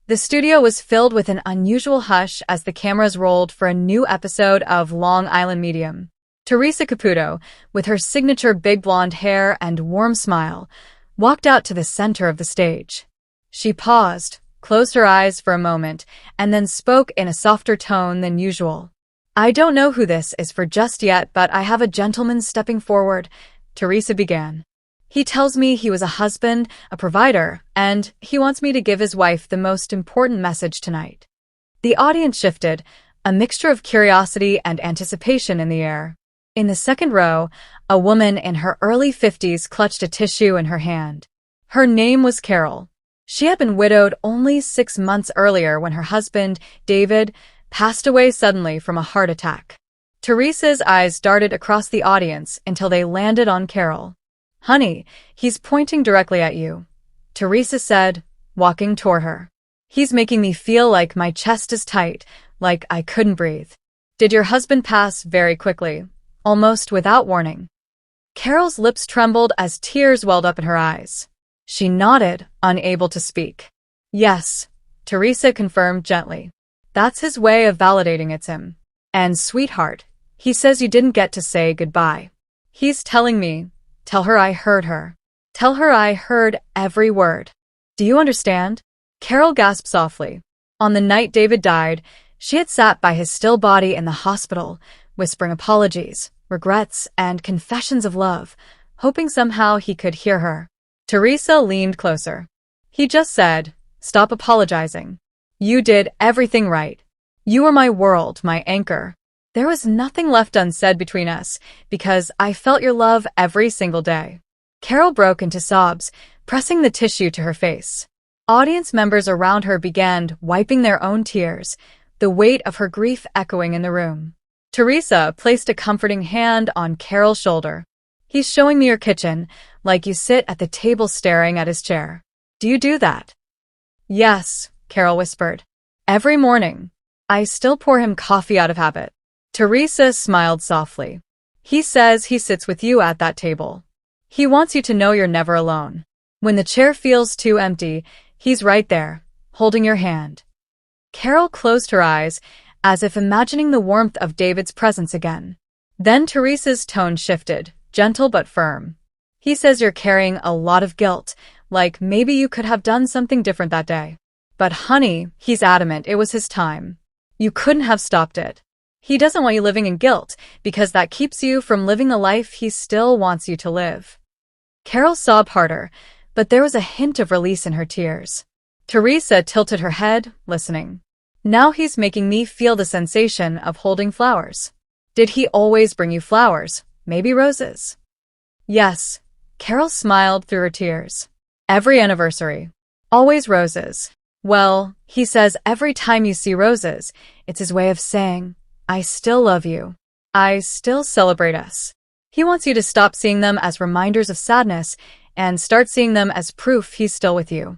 The studio was filled with an unusual hush as the cameras rolled for a new episode of Long Island Medium. Theresa Caputo, with her signature big blonde hair and warm smile, walked out to the center of the stage. She paused, closed her eyes for a moment, and then spoke in a softer tone than usual. "I don't know who this is for just yet, but I have a gentleman stepping forward," Theresa began. "He tells me he was a husband, a provider, and he wants me to give his wife the most important message tonight." The audience shifted, a mixture of curiosity and anticipation in the air. In the second row, a woman in her early 50s clutched a tissue in her hand. Her name was Carol. She had been widowed only 6 months earlier when her husband, David, passed away suddenly from a heart attack. Theresa's eyes darted across the audience until they landed on Carol. "Honey, he's pointing directly at you," Theresa said, walking toward her. "He's making me feel like my chest is tight, like I couldn't breathe." "Did your husband pass very quickly, almost without warning?" Carol's lips trembled as tears welled up in her eyes. She nodded, unable to speak. "Yes," Theresa confirmed gently. "That's his way of validating it's him. And sweetheart, he says you didn't get to say goodbye. He's telling me, tell her I heard her. Tell her I heard every word. Do you understand?" Carol gasped softly. On the night David died, she had sat by his still body in the hospital, whispering apologies, regrets, and confessions of love, hoping somehow he could hear her. Theresa leaned closer. "He just said, stop apologizing. You did everything right. You were my world, my anchor. There was nothing left unsaid between us, because I felt your love every single day." Carol broke into sobs, pressing the tissue to her face. Audience members around her began wiping their own tears, the weight of her grief echoing in the room. Theresa placed a comforting hand on Carol's shoulder. "He's showing me your kitchen, like you sit at the table staring at his chair. Do you do that?" "Yes," Carol whispered. "Every morning. I still pour him coffee out of habit." Theresa smiled softly. "He says he sits with you at that table. He wants you to know you're never alone. When the chair feels too empty, he's right there, holding your hand." Carol closed her eyes, as if imagining the warmth of David's presence again. Then Theresa's tone shifted, gentle but firm. "He says you're carrying a lot of guilt, like maybe you could have done something different that day. But honey, he's adamant it was his time. You couldn't have stopped it. He doesn't want you living in guilt, because that keeps you from living the life he still wants you to live." Carol sobbed harder, but there was a hint of release in her tears. Theresa tilted her head, listening. "Now he's making me feel the sensation of holding flowers. Did he always bring you flowers, maybe roses?" "Yes." Carol smiled through her tears. "Every anniversary. Always roses. Well, he says every time you see roses, it's his way of saying, I still love you. I still celebrate us. He wants you to stop seeing them as reminders of sadness and start seeing them as proof he's still with you."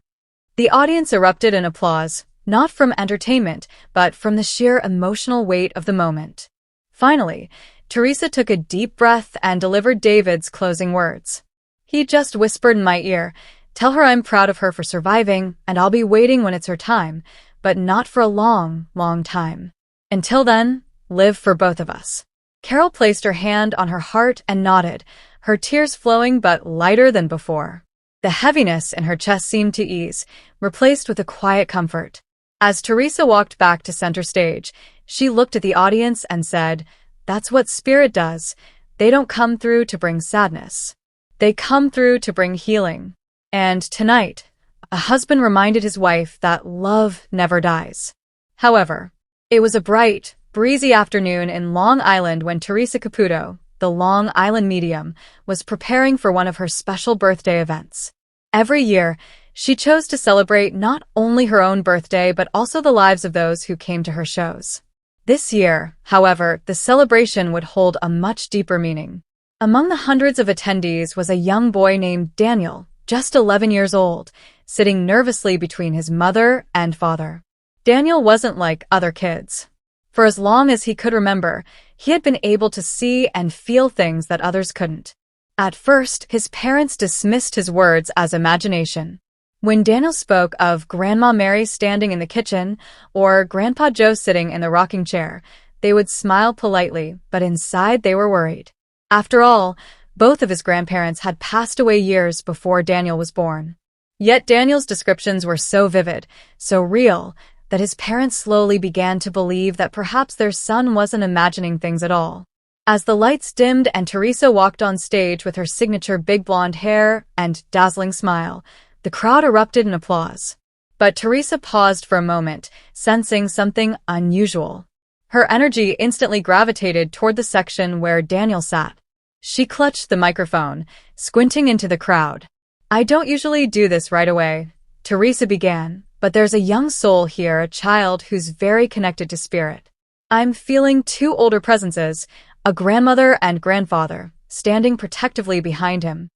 The audience erupted in applause, not from entertainment, but from the sheer emotional weight of the moment. Finally, Theresa took a deep breath and delivered David's closing words. "He just whispered in my ear, tell her I'm proud of her for surviving, and I'll be waiting when it's her time, but not for a long, long time. Until then, live for both of us." Carol placed her hand on her heart and nodded, her tears flowing but lighter than before. The heaviness in her chest seemed to ease, replaced with a quiet comfort. As Theresa walked back to center stage, she looked at the audience and said, "That's what spirit does. They don't come through to bring sadness. They come through to bring healing." And tonight, a husband reminded his wife that love never dies. However, it was a bright, breezy afternoon in Long Island when Theresa Caputo, the Long Island medium, was preparing for one of her special birthday events. Every year, she chose to celebrate not only her own birthday but also the lives of those who came to her shows. This year, however, the celebration would hold a much deeper meaning. Among the hundreds of attendees was a young boy named Daniel, just 11 years old, sitting nervously between his mother and father. Daniel wasn't like other kids. For as long as he could remember, he had been able to see and feel things that others couldn't. At first, his parents dismissed his words as imagination. When Daniel spoke of Grandma Mary standing in the kitchen or Grandpa Joe sitting in the rocking chair, they would smile politely, but inside they were worried. After all, both of his grandparents had passed away years before Daniel was born. Yet Daniel's descriptions were so vivid, so real, that his parents slowly began to believe that perhaps their son wasn't imagining things at all. As the lights dimmed and Theresa walked on stage with her signature big blonde hair and dazzling smile, the crowd erupted in applause. But Theresa paused for a moment, sensing something unusual. Her energy instantly gravitated toward the section where Daniel sat. She clutched the microphone, squinting into the crowd. "I don't usually do this right away," Theresa began, "but there's a young soul here, a child who's very connected to spirit. I'm feeling two older presences, a grandmother and grandfather, standing protectively behind him."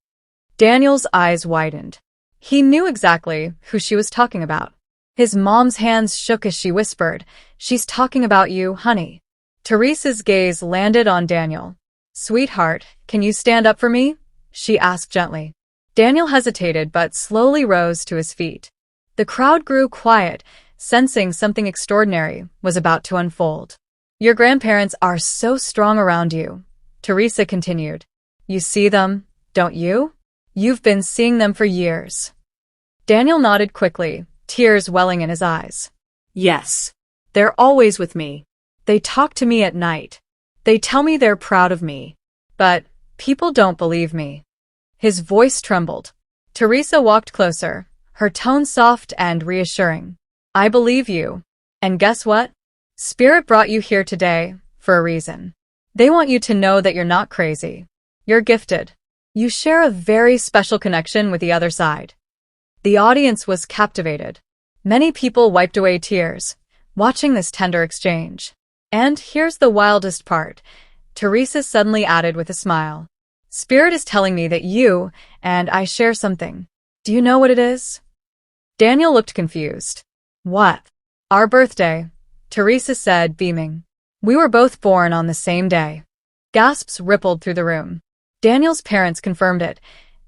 Daniel's eyes widened. He knew exactly who she was talking about. His mom's hands shook as she whispered, "She's talking about you, honey." Theresa's gaze landed on Daniel. "Sweetheart, can you stand up for me?" she asked gently. Daniel hesitated but slowly rose to his feet. The crowd grew quiet, sensing something extraordinary was about to unfold. "Your grandparents are so strong around you," Theresa continued. "You see them, don't you? You've been seeing them for years." Daniel nodded quickly, tears welling in his eyes. "Yes. They're always with me. They talk to me at night. They tell me they're proud of me. But people don't believe me." His voice trembled. Theresa walked closer, her tone soft and reassuring. "I believe you. And guess what? Spirit brought you here today for a reason. They want you to know that you're not crazy. You're gifted. You share a very special connection with the other side." The audience was captivated. Many people wiped away tears, watching this tender exchange. And here's the wildest part, Theresa suddenly added with a smile. "Spirit is telling me that you and I share something. Do you know what it is?" Daniel looked confused. "What?" "Our birthday," Theresa said, beaming. "We were both born on the same day." Gasps rippled through the room. Daniel's parents confirmed it.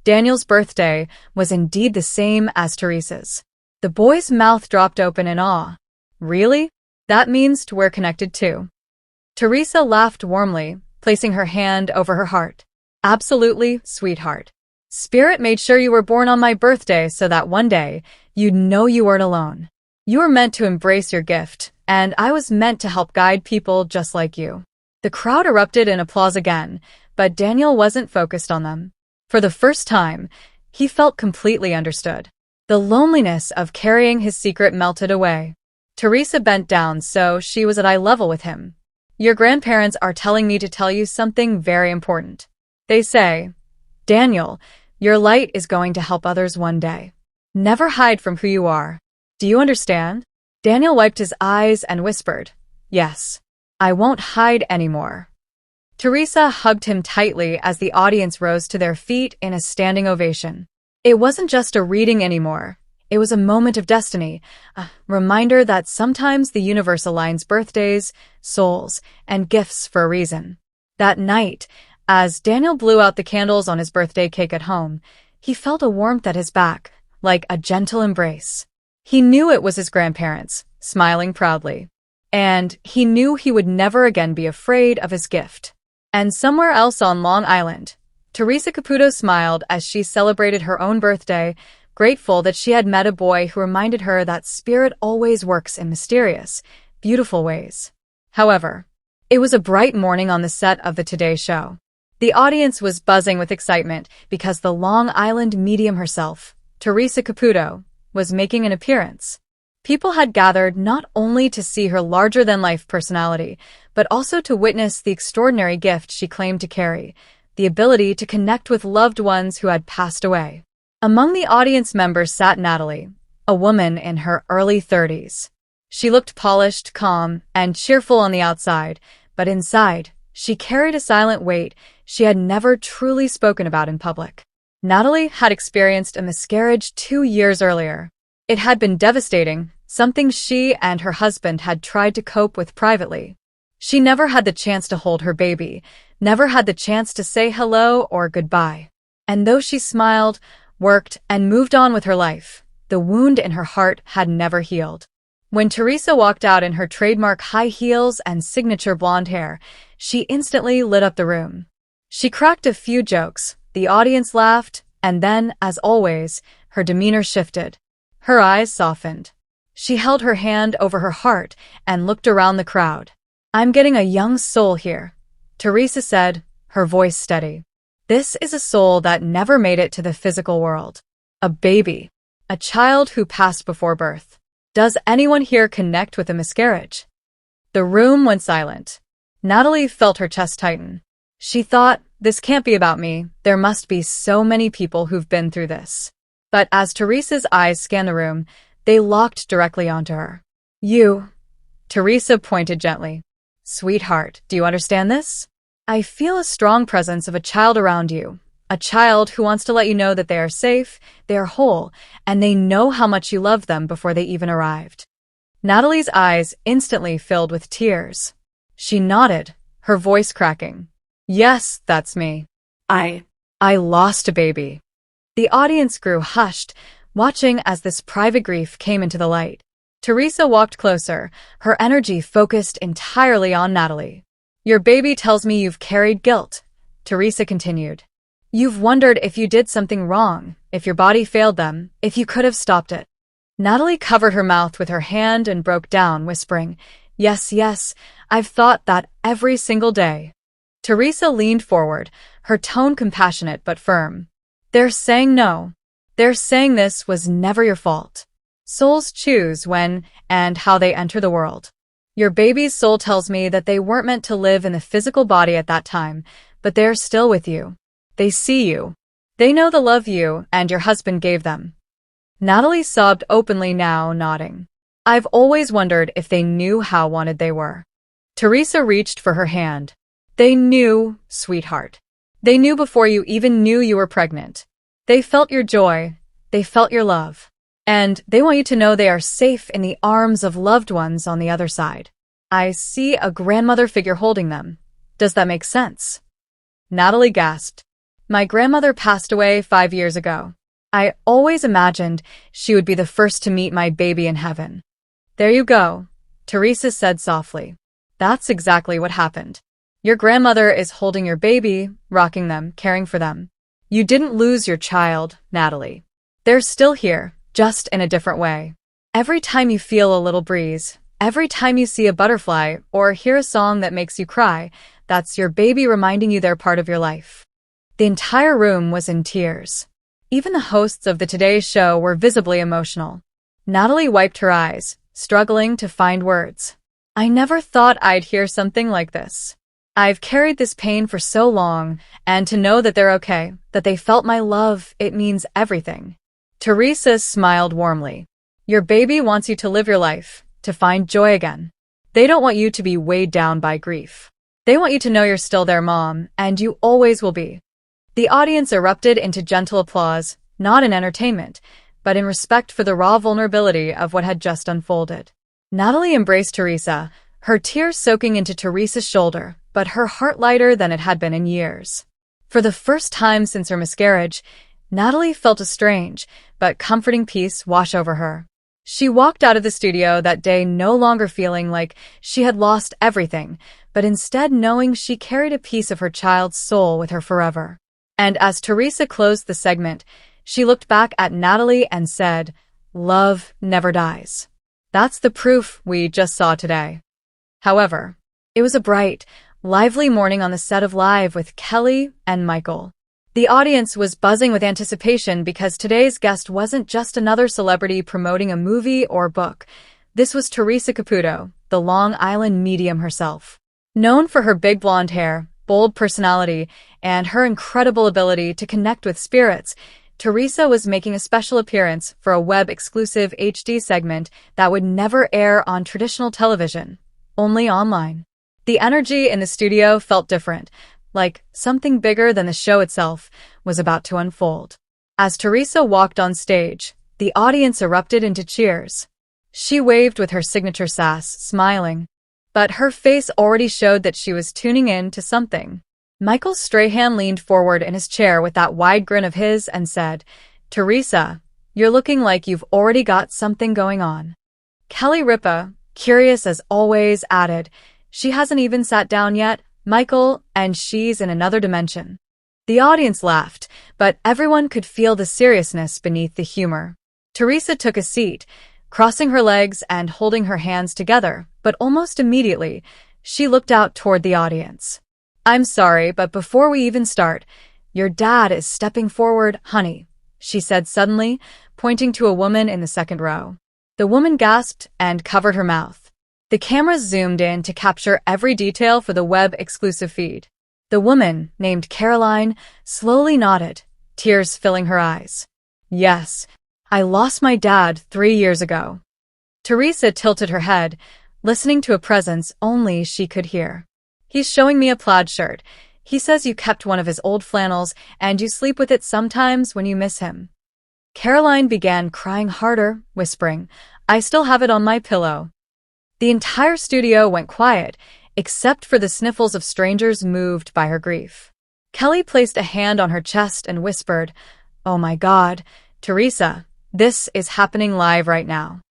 Daniel's birthday was indeed the same as Theresa's. The boy's mouth dropped open in awe. "Really? That means we're connected too." Theresa laughed warmly, placing her hand over her heart. "Absolutely, sweetheart. Spirit made sure you were born on my birthday so that one day you'd know you weren't alone. You were meant to embrace your gift, and I was meant to help guide people just like you." The crowd erupted in applause again, but Daniel wasn't focused on them. For the first time, he felt completely understood. The loneliness of carrying his secret melted away. Theresa bent down so she was at eye level with him. "Your grandparents are telling me to tell you something very important. They say, Daniel, your light is going to help others one day. Never hide from who you are. Do you understand?" Daniel wiped his eyes and whispered, "Yes, I won't hide anymore." Theresa hugged him tightly as the audience rose to their feet in a standing ovation. It wasn't just a reading anymore. It was a moment of destiny, a reminder that sometimes the universe aligns birthdays, souls, and gifts for a reason. That night, as Daniel blew out the candles on his birthday cake at home, he felt a warmth at his back, like a gentle embrace. He knew it was his grandparents, smiling proudly. And he knew he would never again be afraid of his gift. And somewhere else on Long Island, Theresa Caputo smiled as she celebrated her own birthday, grateful that she had met a boy who reminded her that spirit always works in mysterious, beautiful ways. However, it was a bright morning on the set of the Today Show. The audience was buzzing with excitement because the Long Island medium herself, Theresa Caputo, was making an appearance. People had gathered not only to see her larger-than-life personality, but also to witness the extraordinary gift she claimed to carry, the ability to connect with loved ones who had passed away. Among the audience members sat Natalie, a woman in her early 30s. She looked polished, calm, and cheerful on the outside, but inside, she carried a silent weight she had never truly spoken about in public. Natalie had experienced a miscarriage 2 years earlier. It had been devastating, something she and her husband had tried to cope with privately. She never had the chance to hold her baby, never had the chance to say hello or goodbye. And though she smiled, worked, and moved on with her life, The wound in her heart had never healed. When Theresa walked out in her trademark high heels and signature blonde hair, she instantly lit up the room. She cracked a few jokes, the audience laughed, and then, as always, her demeanor shifted. Her eyes softened. She held her hand over her heart and looked around the crowd. "I'm getting a young soul here," Theresa said, her voice steady. "This is a soul that never made it to the physical world. A baby. A child who passed before birth. Does anyone here connect with a miscarriage?" The room went silent. Natalie felt her chest tighten. She thought, this can't be about me, there must be so many people who've been through this. But as Theresa's eyes scanned the room, they locked directly onto her. "You," Theresa pointed gently. "Sweetheart, do you understand this? I feel a strong presence of a child around you. A child who wants to let you know that they are safe, they are whole, and they know how much you love them before they even arrived." Natalie's eyes instantly filled with tears. She nodded, her voice cracking. "Yes, that's me. I lost a baby." The audience grew hushed, watching as this private grief came into the light. Theresa walked closer, her energy focused entirely on Natalie. "Your baby tells me you've carried guilt," Theresa continued. "You've wondered if you did something wrong, if your body failed them, if you could have stopped it." Natalie covered her mouth with her hand and broke down, whispering, Yes, I've thought that every single day." Theresa leaned forward, her tone compassionate but firm. "They're saying no. They're saying this was never your fault. Souls choose when and how they enter the world. Your baby's soul tells me that they weren't meant to live in the physical body at that time, but they're still with you. They see you. They know the love you and your husband gave them." Natalie sobbed openly now, nodding. "I've always wondered if they knew how wanted they were." Theresa reached for her hand. "They knew, sweetheart. They knew before you even knew you were pregnant. They felt your joy. They felt your love. And they want you to know they are safe in the arms of loved ones on the other side. I see a grandmother figure holding them. Does that make sense?" Natalie gasped. "My grandmother passed away 5 years ago. I always imagined she would be the first to meet my baby in heaven." "There you go," Theresa said softly. "That's exactly what happened. Your grandmother is holding your baby, rocking them, caring for them. You didn't lose your child, Natalie. They're still here, just in a different way. Every time you feel a little breeze, every time you see a butterfly or hear a song that makes you cry, that's your baby reminding you they're part of your life." The entire room was in tears. Even the hosts of the Today Show were visibly emotional. Natalie wiped her eyes, struggling to find words. "I never thought I'd hear something like this. I've carried this pain for so long, and to know that they're okay, that they felt my love, it means everything." Theresa smiled warmly. "Your baby wants you to live your life, to find joy again. They don't want you to be weighed down by grief. They want you to know you're still their mom, and you always will be." The audience erupted into gentle applause, not in entertainment, but in respect for the raw vulnerability of what had just unfolded. Natalie embraced Theresa, her tears soaking into Theresa's shoulder, but her heart lighter than it had been in years. For the first time since her miscarriage, Natalie felt a strange but comforting peace wash over her. She walked out of the studio that day no longer feeling like she had lost everything, but instead knowing she carried a piece of her child's soul with her forever. And as Theresa closed the segment, she looked back at Natalie and said, "Love never dies." That's the proof we just saw today. However, it was a bright, lively morning on the set of Live with Kelly and Michael. The audience was buzzing with anticipation because today's guest wasn't just another celebrity promoting a movie or book. This was Theresa Caputo, the Long Island medium herself. Known for her big blonde hair, bold personality, and her incredible ability to connect with spirits, Theresa was making a special appearance for a web-exclusive HD segment that would never air on traditional television, only online. The energy in the studio felt different, like something bigger than the show itself was about to unfold. As Theresa walked on stage, the audience erupted into cheers. She waved with her signature sass, smiling, but her face already showed that she was tuning in to something. Michael Strahan leaned forward in his chair with that wide grin of his and said, "Theresa, You're looking like you've already got something going on. Kelly Ripa, curious as always, added, she hasn't even sat down yet, Michael, and she's in another dimension. The audience laughed, but everyone could feel the seriousness beneath the humor. Theresa took a seat, crossing her legs and holding her hands together, but almost immediately, she looked out toward the audience. I'm sorry, but before we even start, your dad is stepping forward, honey, she said suddenly, pointing to a woman in the second row. The woman gasped and covered her mouth. The cameras zoomed in to capture every detail for the web-exclusive feed. The woman, named Caroline, slowly nodded, tears filling her eyes. Yes, I lost my dad 3 years ago. Theresa tilted her head, listening to a presence only she could hear. He's showing me a plaid shirt. He says you kept one of his old flannels and you sleep with it sometimes when you miss him. Caroline began crying harder, whispering, I still have it on my pillow. The entire studio went quiet, except for the sniffles of strangers moved by her grief. Kelly placed a hand on her chest and whispered, Oh my God, Theresa, this is happening live right now.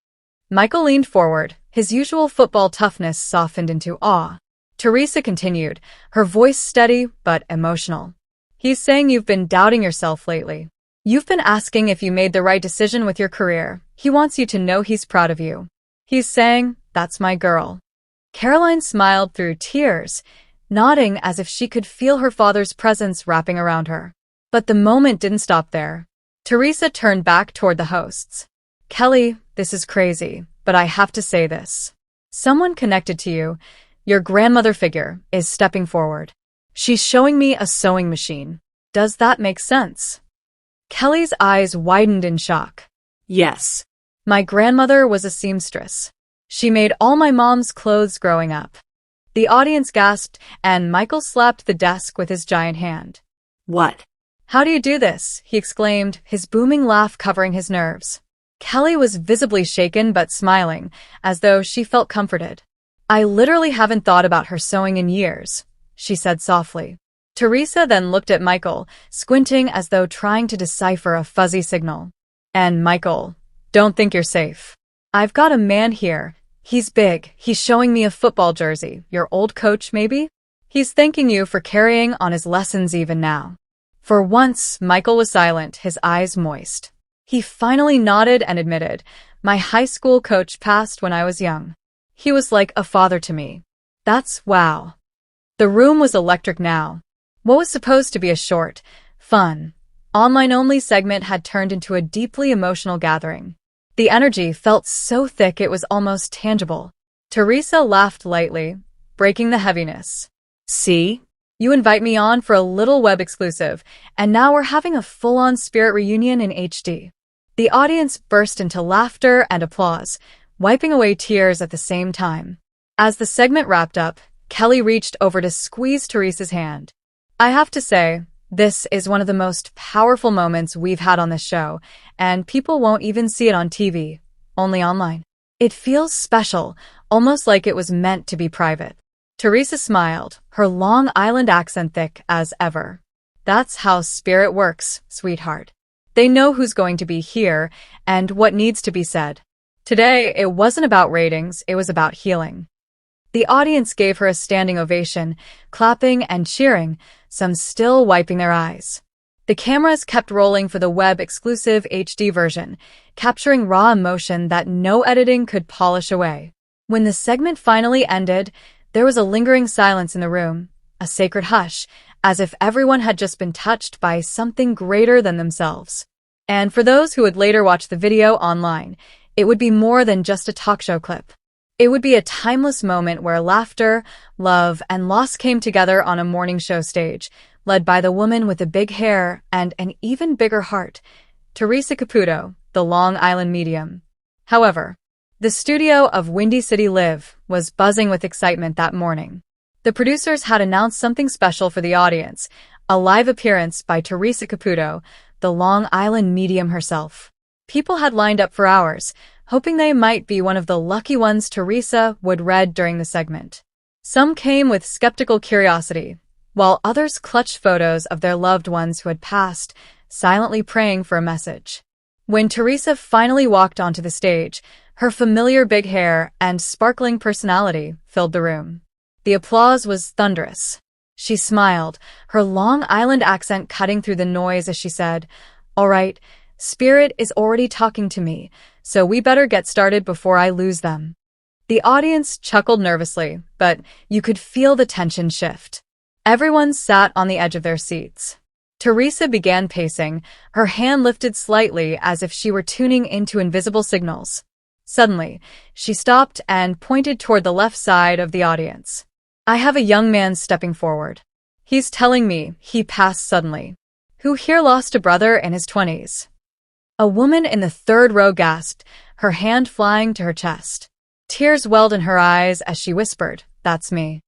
Michael leaned forward, his usual football toughness softened into awe. Theresa continued, her voice steady but emotional. He's saying you've been doubting yourself lately. You've been asking if you made the right decision with your career. He wants you to know he's proud of you. He's saying, that's my girl. Caroline smiled through tears, nodding as if she could feel her father's presence wrapping around her. But the moment didn't stop there. Theresa turned back toward the hosts. Kelly, this is crazy, but I have to say this. Someone connected to you, your grandmother figure, is stepping forward. She's showing me a sewing machine. Does that make sense? Kelly's eyes widened in shock. Yes. My grandmother was a seamstress. She made all my mom's clothes growing up. The audience gasped, and Michael slapped the desk with his giant hand. What? How do you do this? He exclaimed, his booming laugh covering his nerves. Kelly was visibly shaken but smiling, as though she felt comforted. I literally haven't thought about her sewing in years, she said softly. Theresa then looked at Michael, squinting as though trying to decipher a fuzzy signal. And Michael, don't think you're safe. I've got a man here. He's big. He's showing me a football jersey. Your old coach, maybe? He's thanking you for carrying on his lessons even now. For once, Michael was silent, his eyes moist. He finally nodded and admitted, my high school coach passed when I was young. He was like a father to me. That's wow. The room was electric now. What was supposed to be a short, fun, online-only segment had turned into a deeply emotional gathering. The energy felt so thick it was almost tangible. Theresa laughed lightly, breaking the heaviness. See? You invite me on for a little web exclusive, and now we're having a full-on spirit reunion in HD. The audience burst into laughter and applause, wiping away tears at the same time. As the segment wrapped up, Kelly reached over to squeeze Theresa's hand. I have to say, this is one of the most powerful moments we've had on this show, and people won't even see it on TV, only online. It feels special, almost like it was meant to be private. Theresa smiled, her Long Island accent thick as ever. That's how spirit works, sweetheart. They know who's going to be here and what needs to be said. Today, it wasn't about ratings, it was about healing. The audience gave her a standing ovation, clapping and cheering, some still wiping their eyes. The cameras kept rolling for the web-exclusive HD version, capturing raw emotion that no editing could polish away. When the segment finally ended, there was a lingering silence in the room, a sacred hush, as if everyone had just been touched by something greater than themselves. And for those who would later watch the video online, it would be more than just a talk show clip. It would be a timeless moment where laughter, love, and loss came together on a morning show stage, led by the woman with the big hair and an even bigger heart, Theresa Caputo, the Long Island medium. However, the studio of Windy City Live was buzzing with excitement that morning. The producers had announced something special for the audience, a live appearance by Theresa Caputo, the Long Island medium herself. People had lined up for hours, hoping they might be one of the lucky ones Theresa would read during the segment. Some came with skeptical curiosity, while others clutched photos of their loved ones who had passed, silently praying for a message. When Theresa finally walked onto the stage, her familiar big hair and sparkling personality filled the room. The applause was thunderous. She smiled, her Long Island accent cutting through the noise as she said, "All right, Spirit is already talking to me, so we better get started before I lose them." The audience chuckled nervously, but you could feel the tension shift. Everyone sat on the edge of their seats. Theresa began pacing, her hand lifted slightly as if she were tuning into invisible signals. Suddenly, she stopped and pointed toward the left side of the audience. "I have a young man stepping forward. He's telling me he passed suddenly. Who here lost a brother in his 20s? A woman in the third row gasped, her hand flying to her chest. Tears welled in her eyes as she whispered, "That's me."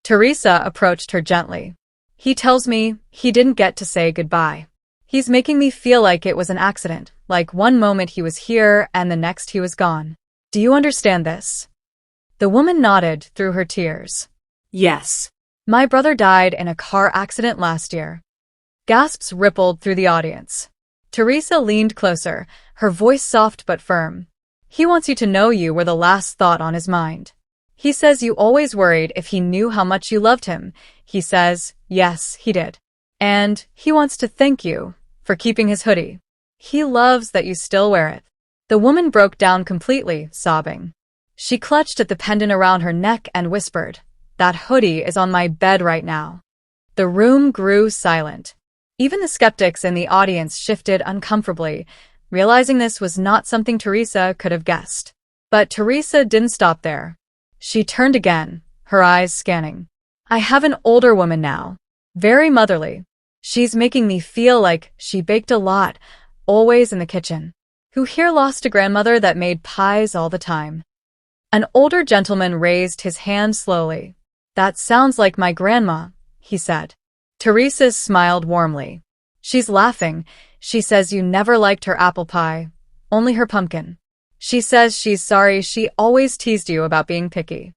Theresa approached her gently. "He tells me he didn't get to say goodbye. He's making me feel like it was an accident, like one moment he was here and the next he was gone. Do you understand this?" The woman nodded through her tears. "Yes. My brother died in a car accident last year." Gasps rippled through the audience. Theresa leaned closer, her voice soft but firm. "He wants you to know you were the last thought on his mind. He says you always worried if he knew how much you loved him. He says, yes, he did. And he wants to thank you for keeping his hoodie. He loves that you still wear it." The woman broke down completely, sobbing. She clutched at the pendant around her neck and whispered, "That hoodie is on my bed right now." The room grew silent. Even the skeptics in the audience shifted uncomfortably, realizing this was not something Theresa could have guessed. But Theresa didn't stop there. She turned again, her eyes scanning. "I have an older woman now. Very motherly. She's making me feel like she baked a lot, always in the kitchen. Who here lost a grandmother that made pies all the time?" An older gentleman raised his hand slowly. "That sounds like my grandma," he said. Theresa smiled warmly. "She's laughing. She says you never liked her apple pie, only her pumpkin. She says she's sorry she always teased you about being picky."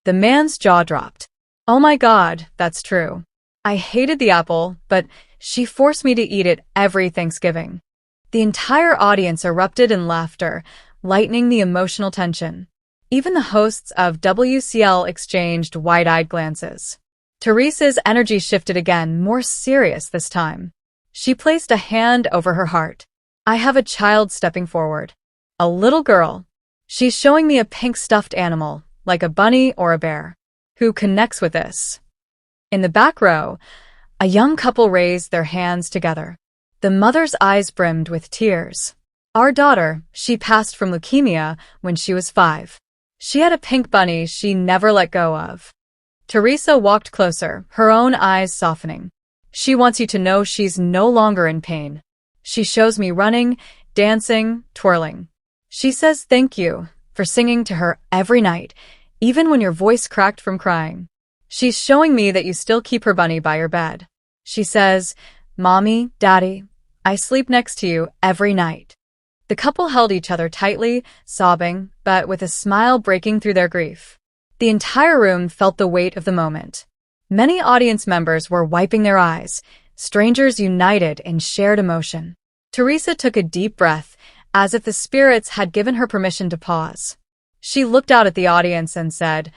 The man's jaw dropped. "Oh my God, that's true. I hated the apple, but she forced me to eat it every Thanksgiving." The entire audience erupted in laughter, lightening the emotional tension. Even the hosts of WCL exchanged wide-eyed glances. Theresa's energy shifted again, more serious this time. She placed a hand over her heart. "I have a child stepping forward. A little girl. She's showing me a pink stuffed animal, like a bunny or a bear. Who connects with this?" In the back row, a young couple raised their hands together. The mother's eyes brimmed with tears. "Our daughter, she passed from leukemia when she was 5. She had a pink bunny she never let go of." Theresa walked closer, her own eyes softening. "She wants you to know she's no longer in pain. She shows me running, dancing, twirling. She says thank you for singing to her every night, even when your voice cracked from crying. She's showing me that you still keep her bunny by your bed. She says, 'Mommy, Daddy, I sleep next to you every night.'" The couple held each other tightly, sobbing, but with a smile breaking through their grief. The entire room felt the weight of the moment. Many audience members were wiping their eyes, strangers united in shared emotion. Theresa took a deep breath, as if the spirits had given her permission to pause. She looked out at the audience and said,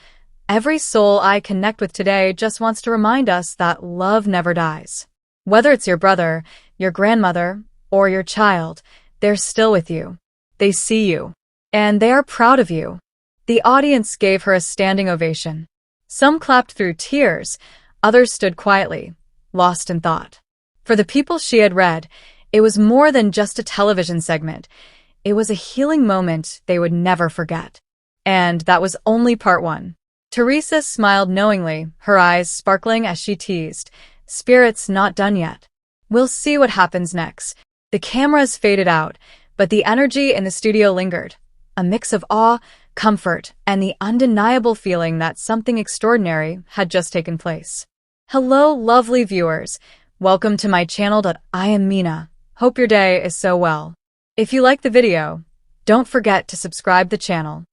"Every soul I connect with today just wants to remind us that love never dies. Whether it's your brother, your grandmother, or your child, they're still with you. They see you. And they are proud of you." The audience gave her a standing ovation. Some clapped through tears, others stood quietly, lost in thought. For the people she had read, it was more than just a television segment. It was a healing moment they would never forget. And that was only part 1. Theresa smiled knowingly, her eyes sparkling as she teased, "Spirit's not done yet. We'll see what happens next." The cameras faded out, but the energy in the studio lingered, a mix of awe, comfort, and the undeniable feeling that something extraordinary had just taken place. Hello, lovely viewers. Welcome to my channel. I am Mina. Hope your day is so well. If you like the video, don't forget to subscribe the channel.